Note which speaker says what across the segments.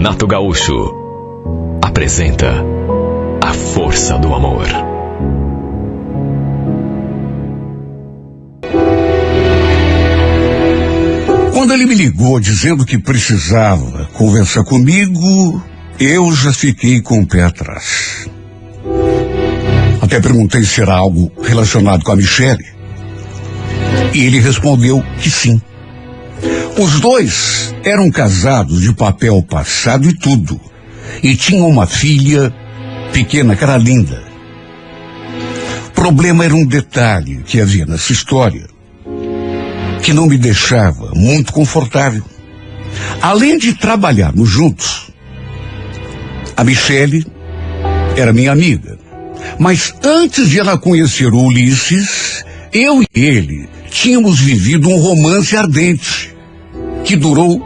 Speaker 1: Renato Gaúcho apresenta A Força do Amor.
Speaker 2: Quando ele me ligou dizendo que precisava conversar comigo, eu já fiquei com o pé atrás. Até perguntei se era algo relacionado com a Michele. E ele respondeu que sim. Os dois eram casados de papel passado e tudo. E tinham uma filha pequena que era linda. O problema era um detalhe que havia nessa história que não me deixava muito confortável. Além de trabalharmos juntos, a Michele era minha amiga. Mas antes de ela conhecer o Ulisses, eu e ele tínhamos vivido um romance ardente que durou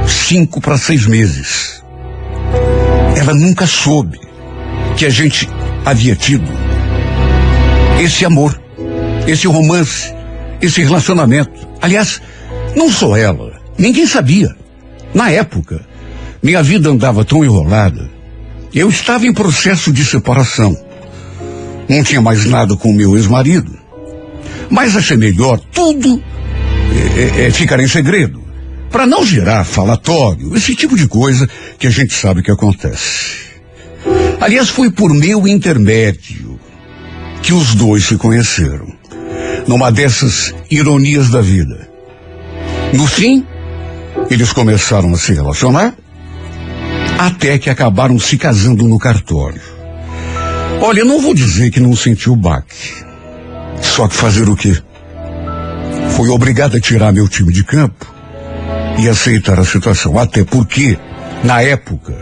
Speaker 2: 5 para 6 meses. Ela nunca soube que a gente havia tido esse amor, esse romance, esse relacionamento. Aliás, não só ela, ninguém sabia. Na época, minha vida andava tão enrolada. Eu estava em processo de separação. Não tinha mais nada com o meu ex-marido. Mas achei melhor tudo ficar em segredo, para não gerar falatório, esse tipo de coisa que a gente sabe que acontece. Aliás, foi por meu intermédio que os dois se conheceram, numa dessas ironias da vida. No fim, eles começaram a se relacionar, até que acabaram se casando no cartório. Olha, eu não vou dizer que não senti o baque. Só que fazer o quê? Fui obrigado a tirar meu time de campo e aceitar a situação. Até porque, na época,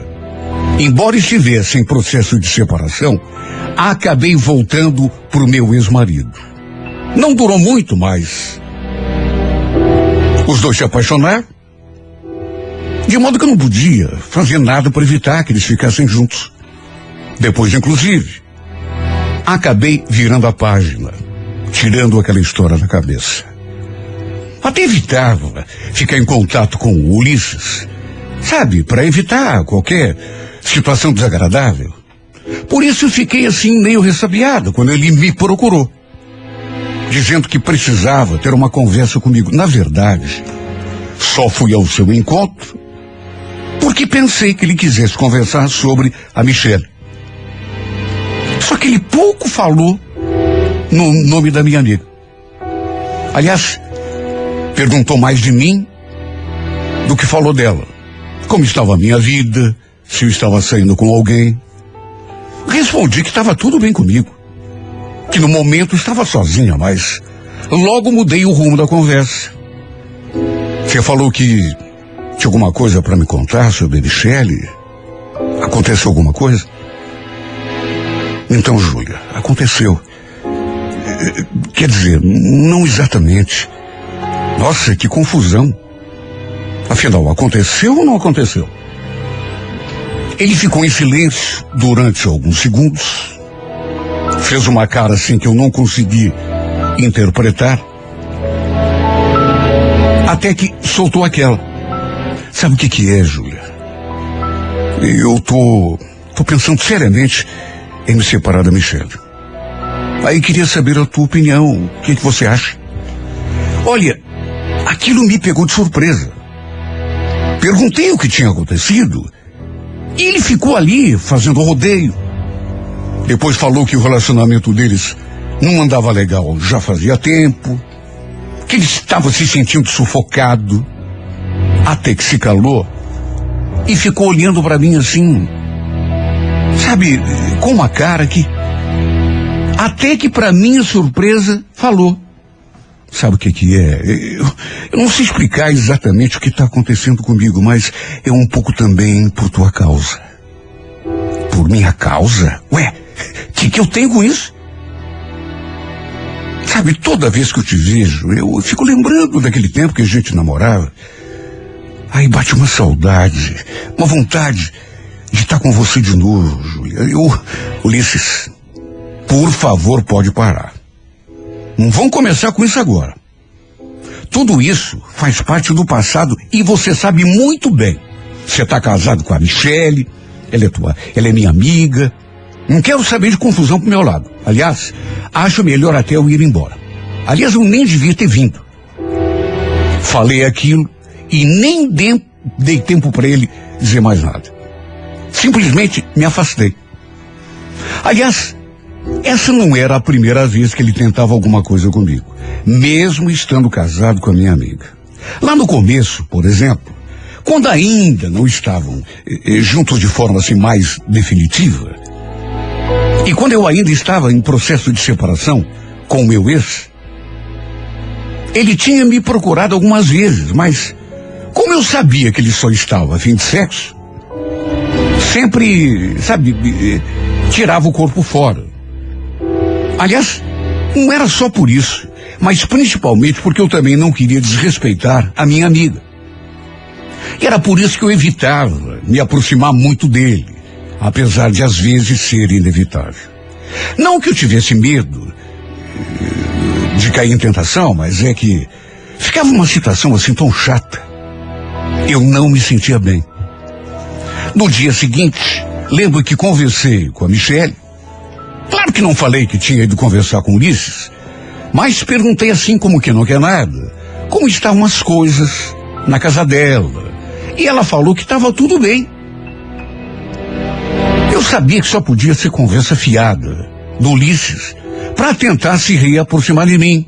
Speaker 2: embora estivesse em processo de separação, acabei voltando pro meu ex-marido. Não durou muito, mas os dois se apaixonaram, de modo que eu não podia fazer nada para evitar que eles ficassem juntos. Depois, inclusive, acabei virando a página, tirando aquela história da cabeça. Até evitava ficar em contato com o Ulisses, sabe, para evitar qualquer situação desagradável. Por isso eu fiquei assim meio ressabiado quando ele me procurou, dizendo que precisava ter uma conversa comigo. Na verdade, só fui ao seu encontro porque pensei que ele quisesse conversar sobre a Michele. Só que ele pouco falou no nome da minha amiga. Aliás, perguntou mais de mim do que falou dela. Como estava a minha vida, se eu estava saindo com alguém. Respondi que estava tudo bem comigo, que no momento estava sozinha, mas logo mudei o rumo da conversa. Você falou que tinha alguma coisa para me contar sobre a Michele? Aconteceu alguma coisa? Então, Júlia, aconteceu. Quer dizer, não exatamente. Nossa, que confusão. Afinal, aconteceu ou não aconteceu? Ele ficou em silêncio durante alguns segundos. Fez uma cara assim que eu não consegui interpretar. Até que soltou aquela. Sabe o que é, Júlia? Eu tô pensando seriamente em me separar da Michele. Aí queria saber a tua opinião. O que você acha? Olha, aquilo me pegou de surpresa. Perguntei o que tinha acontecido e ele ficou ali fazendo rodeio. Depois falou que o relacionamento deles não andava legal já fazia tempo, que ele estava se sentindo sufocado, até que se calou e ficou olhando para mim assim, sabe, com uma cara que, até que para minha surpresa, falou. Sabe o que é? Eu não sei explicar exatamente o que está acontecendo comigo, mas é um pouco também por tua causa. Por minha causa? Ué, o que eu tenho com isso? Sabe, toda vez que eu te vejo, eu fico lembrando daquele tempo que a gente namorava. Aí bate uma saudade, uma vontade de estar com você de novo, Júlia. Ulisses, por favor, pode parar. Não vamos começar com isso agora. Tudo isso faz parte do passado e você sabe muito bem. Você está casado com a Michele, ela é minha amiga. Não quero saber de confusão pro meu lado. Aliás, acho melhor até eu ir embora. Aliás, eu nem devia ter vindo. Falei aquilo e nem dei tempo para ele dizer mais nada. Simplesmente me afastei. Aliás, essa não era a primeira vez que ele tentava alguma coisa comigo, mesmo estando casado com a minha amiga. Lá no começo, por exemplo, quando ainda não estavam juntos de forma assim mais definitiva, e quando eu ainda estava em processo de separação com o meu ex, ele tinha me procurado algumas vezes, mas como eu sabia que ele só estava a fim de sexo, sempre, tirava o corpo fora. Aliás, não era só por isso, mas principalmente porque eu também não queria desrespeitar a minha amiga. E era por isso que eu evitava me aproximar muito dele, apesar de às vezes ser inevitável. Não que eu tivesse medo de cair em tentação, mas é que ficava uma situação assim tão chata. Eu não me sentia bem. No dia seguinte, lembro que conversei com a Michele. Claro que não falei que tinha ido conversar com Ulisses, mas perguntei assim como que não quer nada, como estavam as coisas na casa dela. E ela falou que estava tudo bem. Eu sabia que só podia ser conversa fiada do Ulisses para tentar se reaproximar de mim.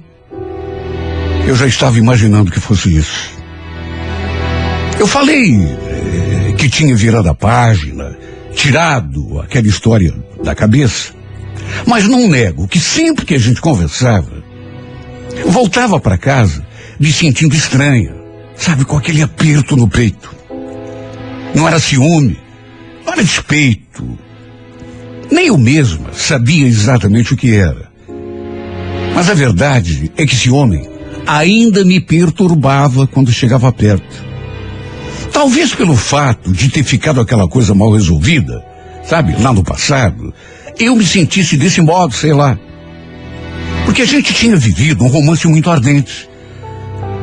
Speaker 2: Eu já estava imaginando que fosse isso. Eu falei que tinha virado a página, tirado aquela história da cabeça. Mas não nego que sempre que a gente conversava, eu voltava para casa me sentindo estranha, com aquele aperto no peito. Não era ciúme, não era despeito. Nem eu mesma sabia exatamente o que era. Mas a verdade é que esse homem ainda me perturbava quando chegava perto. Talvez pelo fato de ter ficado aquela coisa mal resolvida, lá no passado, eu me sentisse desse modo, sei lá. Porque a gente tinha vivido um romance muito ardente.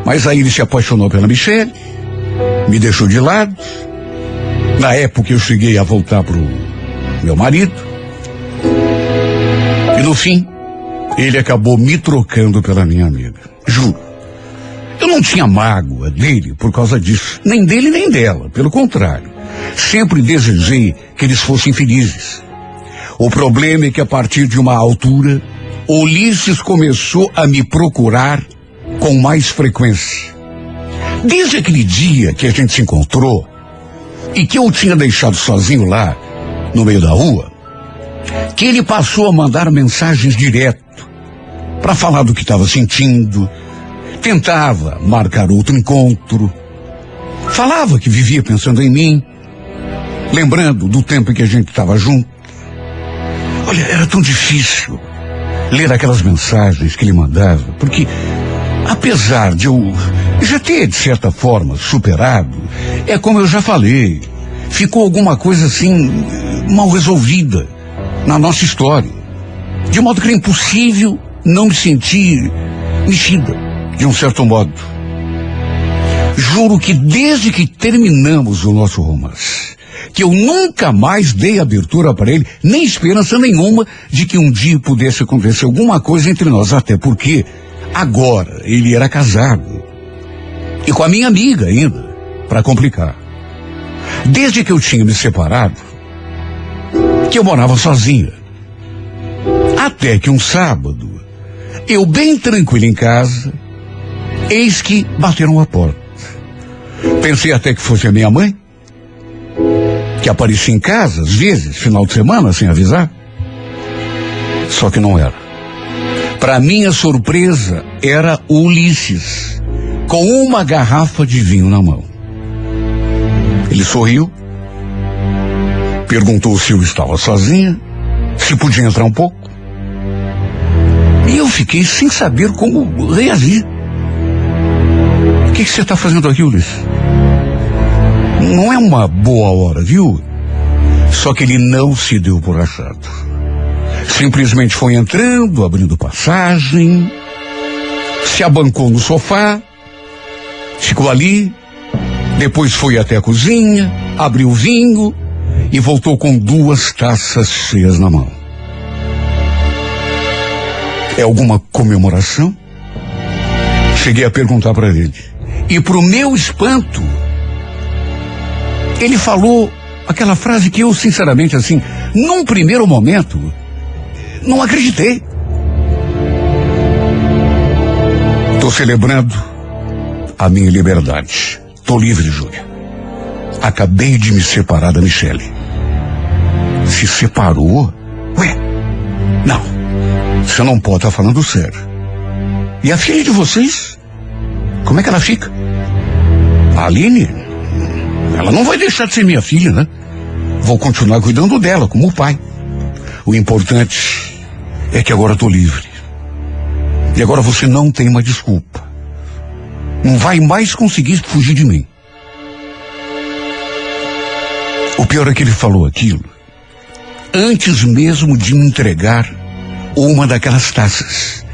Speaker 2: Mas aí ele se apaixonou pela Michele, me deixou de lado. Na época eu cheguei a voltar pro meu marido. E no fim, ele acabou me trocando pela minha amiga. Juro. Eu não tinha mágoa dele por causa disso. Nem dele, nem dela. Pelo contrário. Sempre desejei que eles fossem felizes. O problema é que a partir de uma altura, Ulisses começou a me procurar com mais frequência. Desde aquele dia que a gente se encontrou e que eu tinha deixado sozinho lá, no meio da rua, que ele passou a mandar mensagens direto para falar do que estava sentindo, tentava marcar outro encontro, falava que vivia pensando em mim, lembrando do tempo em que a gente estava junto. Olha, era tão difícil ler aquelas mensagens que ele mandava, porque apesar de eu já ter, de certa forma, superado, é como eu já falei, ficou alguma coisa assim, mal resolvida na nossa história. De modo que era impossível não me sentir mexida, de um certo modo. Juro que desde que terminamos o nosso romance, que eu nunca mais dei abertura para ele, nem esperança nenhuma de que um dia pudesse acontecer alguma coisa entre nós, até porque agora ele era casado. E com a minha amiga ainda, para complicar. Desde que eu tinha me separado, que eu morava sozinha. Até que um sábado, eu bem tranquilo em casa, eis que bateram a porta. Pensei até que fosse a minha mãe, que aparecia em casa, às vezes, final de semana, sem avisar. Só que não era. Para minha surpresa, era o Ulisses, com uma garrafa de vinho na mão. Ele sorriu, perguntou se eu estava sozinha, se podia entrar um pouco. E eu fiquei sem saber como reagir. O que você está fazendo aqui, Ulisses? Não é uma boa hora, viu? Só que ele não se deu por achado. Simplesmente foi entrando, abrindo passagem, se abancou no sofá, ficou ali, depois foi até a cozinha, abriu o vinho e voltou com 2 taças cheias na mão. É alguma comemoração? Cheguei a perguntar para ele. E pro meu espanto, ele falou aquela frase que eu, sinceramente, assim, num primeiro momento, não acreditei. Tô celebrando a minha liberdade. Tô livre, Júlia. Acabei de me separar da Michele. Se separou? Ué, não. Você não pode estar falando sério. E a filha de vocês? Como é que ela fica? A Aline? Ela não vai deixar de ser minha filha, né? Vou continuar cuidando dela, como pai. O importante é que agora estou livre. E agora você não tem uma desculpa. Não vai mais conseguir fugir de mim. O pior é que ele falou aquilo antes mesmo de me entregar uma daquelas taças.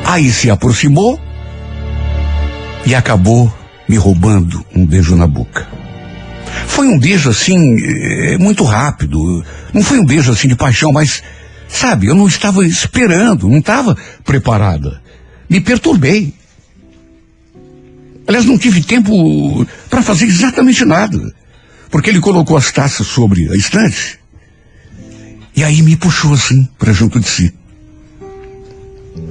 Speaker 2: Aí se aproximou e acabou me roubando um beijo na boca. Foi um beijo assim, muito rápido. Não foi um beijo assim de paixão, mas, sabe, eu não estava esperando, não estava preparada. Me perturbei. Aliás, não tive tempo para fazer exatamente nada. Porque ele colocou as taças sobre a estante e aí me puxou assim para junto de si.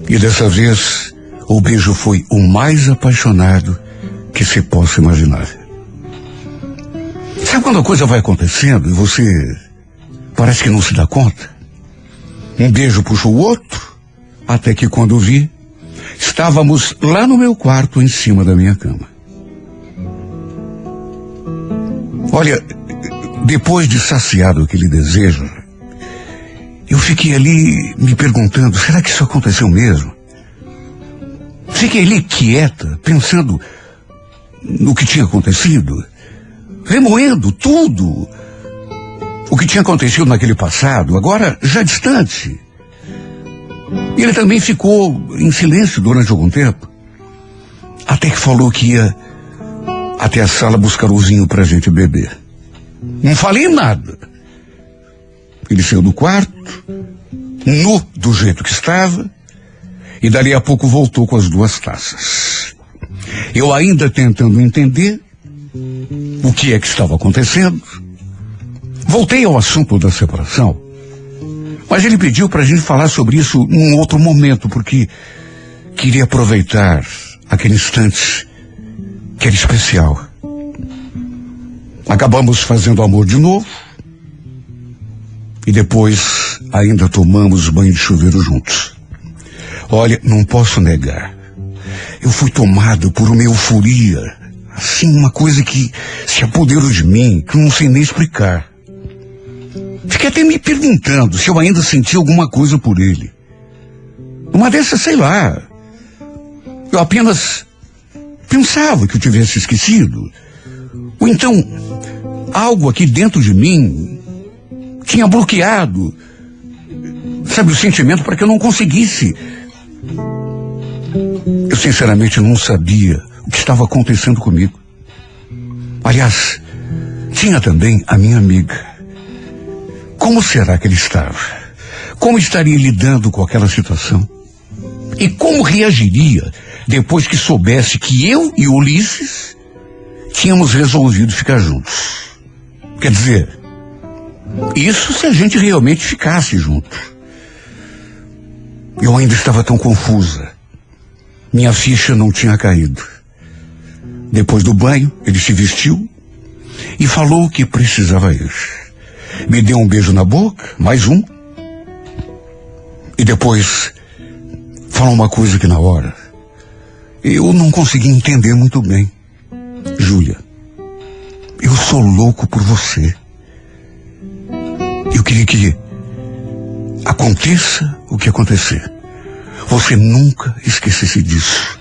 Speaker 2: E dessa vez o beijo foi o mais apaixonado que se possa imaginar. Sabe quando a coisa vai acontecendo e você parece que não se dá conta? Um beijo puxa o outro, até que quando vi, estávamos lá no meu quarto em cima da minha cama. Olha, depois de saciado aquele desejo, eu fiquei ali me perguntando, será que isso aconteceu mesmo? Fiquei ali quieta, pensando no que tinha acontecido, remoendo tudo o que tinha acontecido naquele passado, agora já distante. E ele também ficou em silêncio durante algum tempo, até que falou que ia até a sala buscar o vinho pra gente beber. Não falei nada. Ele saiu do quarto, nu do jeito que estava, e dali a pouco voltou com as 2 taças. Eu ainda tentando entender o que é que estava acontecendo, voltei ao assunto da separação, mas ele pediu para a gente falar sobre isso num outro momento, porque queria aproveitar aquele instante que era especial. Acabamos fazendo amor de novo, e depois ainda tomamos banho de chuveiro juntos. Olha, não posso negar, eu fui tomado por uma euforia, assim, uma coisa que se apoderou de mim, que eu não sei nem explicar. Fiquei até me perguntando se eu ainda sentia alguma coisa por ele. Uma dessas, sei lá, eu apenas pensava que eu tivesse esquecido, ou então algo aqui dentro de mim tinha bloqueado, sabe, o sentimento para que eu não conseguisse. Eu sinceramente não sabia o que estava acontecendo comigo. Aliás, tinha também a minha amiga. Como será que ele estava? Como estaria lidando com aquela situação? E como reagiria depois que soubesse que eu e Ulisses tínhamos resolvido ficar juntos? Quer dizer, isso se a gente realmente ficasse junto. Eu ainda estava tão confusa. Minha ficha não tinha caído. Depois do banho, ele se vestiu e falou o que precisava ir. Me deu um beijo na boca, mais um. E depois falou uma coisa que na hora eu não consegui entender muito bem. Júlia, eu sou louco por você. Eu queria que aconteça o que acontecer, você nunca esquecesse disso.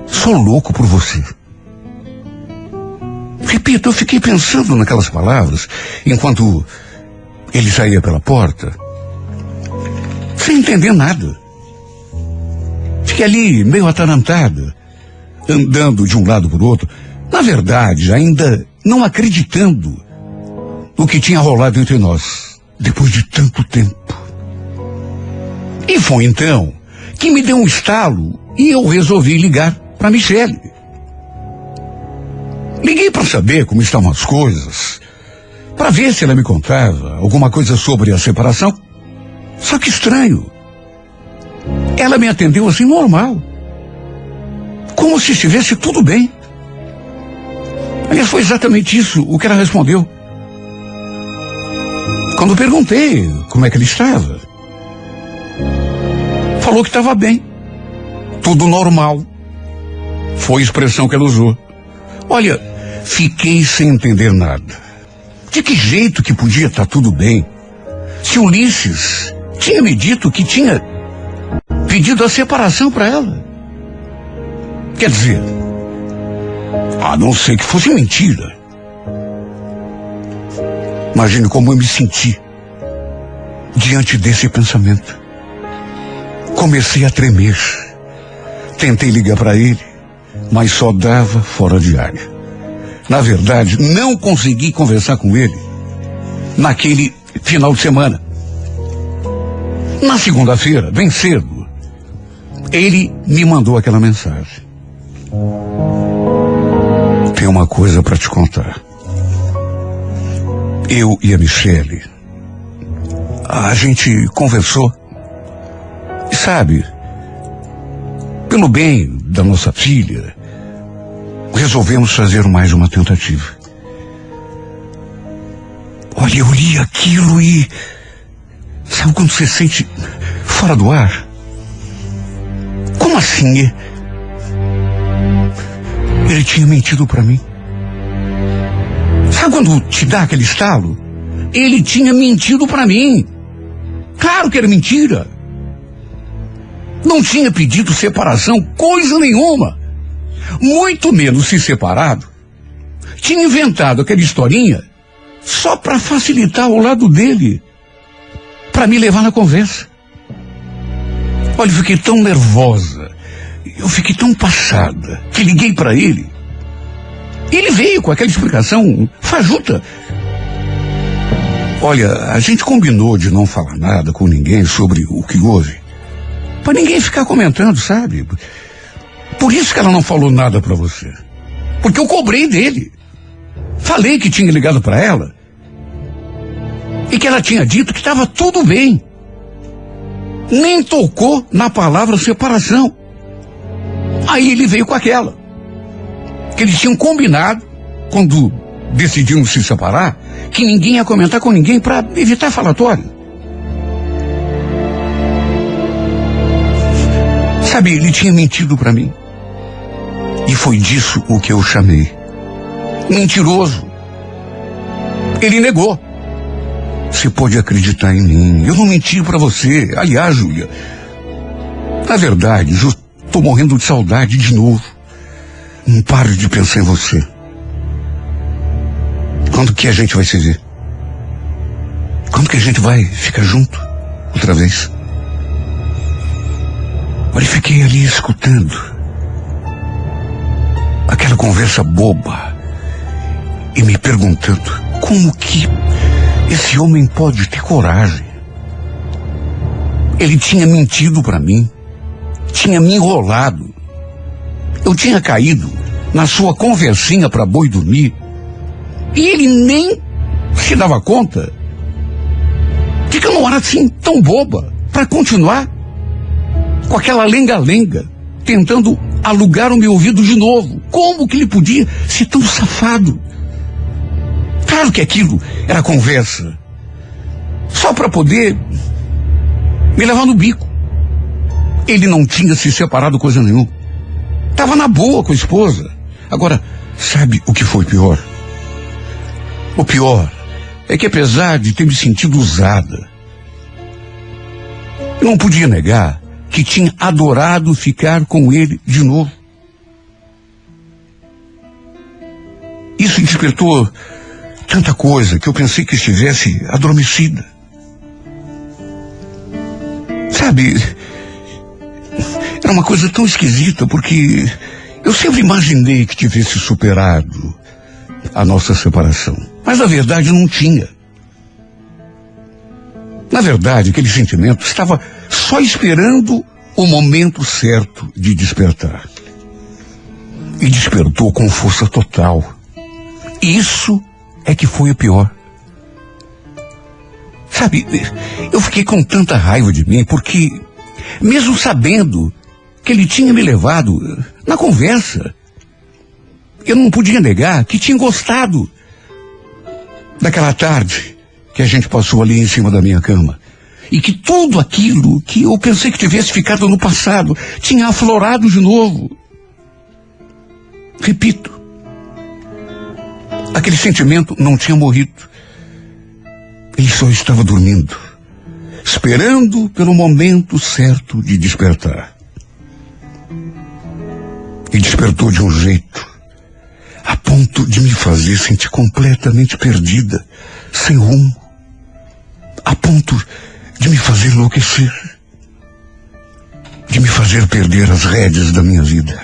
Speaker 2: Sou louco por você. Repito, eu fiquei pensando naquelas palavras enquanto ele saía pela porta, sem entender nada. Fiquei ali meio atarantada, andando de um lado para o outro. Na verdade, ainda não acreditando no que tinha rolado entre nós, depois de tanto tempo. E foi então que me deu um estalo e eu resolvi ligar para Michele. Liguei para saber como estavam as coisas, para ver se ela me contava alguma coisa sobre a separação. Só que estranho. Ela me atendeu assim normal, como se estivesse tudo bem. Aliás, foi exatamente isso o que ela respondeu. Quando perguntei como é que ele estava, falou que estava bem, tudo normal. Foi a expressão que ela usou. Olha, fiquei sem entender nada. De que jeito que podia estar tudo bem, se Ulisses tinha me dito que tinha pedido a separação para ela? Quer dizer, a não ser que fosse mentira. Imagine como eu me senti diante desse pensamento. Comecei a tremer. Tentei ligar para ele, mas só dava fora de área. Na verdade, não consegui conversar com ele naquele final de semana. Na segunda-feira, bem cedo, ele me mandou aquela mensagem. Tem uma coisa para te contar. Eu e a Michele, a gente conversou. E sabe, pelo bem da nossa filha, resolvemos fazer mais uma tentativa. Olha, eu li aquilo e... sabe quando você sente fora do ar? Como assim? Ele tinha mentido para mim. Sabe quando te dá aquele estalo? Ele tinha mentido para mim. Claro que era mentira. Não tinha pedido separação, coisa nenhuma. Muito menos se separado. Tinha inventado aquela historinha só para facilitar o lado dele, para me levar na conversa. Olha, eu fiquei tão nervosa, eu fiquei tão passada, que liguei para ele. Ele veio com aquela explicação fajuta. Olha, a gente combinou de não falar nada com ninguém sobre o que houve, para ninguém ficar comentando, sabe? Por isso que ela não falou nada para você. Porque eu cobrei dele. Falei que tinha ligado para ela e que ela tinha dito que estava tudo bem. Nem tocou na palavra separação. Aí ele veio com aquela que eles tinham combinado, quando decidiram se separar, que ninguém ia comentar com ninguém para evitar falatório. Sabe, ele tinha mentido para mim. E foi disso o que eu chamei. Mentiroso. Ele negou. Você pode acreditar em mim. Eu não menti para você. Aliás, Júlia, na verdade, eu estou morrendo de saudade de novo. Não paro de pensar em você. Quando que a gente vai se ver? Quando que a gente vai ficar junto outra vez? Olha, fiquei ali escutando aquela conversa boba e me perguntando como que esse homem pode ter coragem. Ele tinha mentido para mim, tinha me enrolado. Eu tinha caído na sua conversinha para boi dormir e ele nem se dava conta de que eu não era assim tão boba para continuar com aquela lenga-lenga, tentando alugar o meu ouvido de novo. Como que ele podia ser tão safado? Claro que aquilo era conversa, só para poder me levar no bico. Ele não tinha se separado coisa nenhuma. Estava na boa com a esposa. Agora, sabe o que foi pior? O pior é que, apesar de ter me sentido usada, eu não podia negar que tinha adorado ficar com ele de novo. Isso despertou tanta coisa que eu pensei que estivesse adormecida. Sabe, era uma coisa tão esquisita, porque eu sempre imaginei que tivesse superado a nossa separação. Mas na verdade não tinha. Na verdade, aquele sentimento estava só esperando o momento certo de despertar. E despertou com força total. Isso é que foi o pior. Sabe, eu fiquei com tanta raiva de mim porque, mesmo sabendo que ele tinha me levado na conversa, eu não podia negar que tinha gostado daquela tarde que a gente passou ali em cima da minha cama. E que tudo aquilo que eu pensei que tivesse ficado no passado tinha aflorado de novo. Repito, aquele sentimento não tinha morrido. Ele só estava dormindo, esperando pelo momento certo de despertar. E despertou de um jeito, a ponto de me fazer sentir completamente perdida, sem rumo, a ponto de me fazer enlouquecer, de me fazer perder as rédeas da minha vida.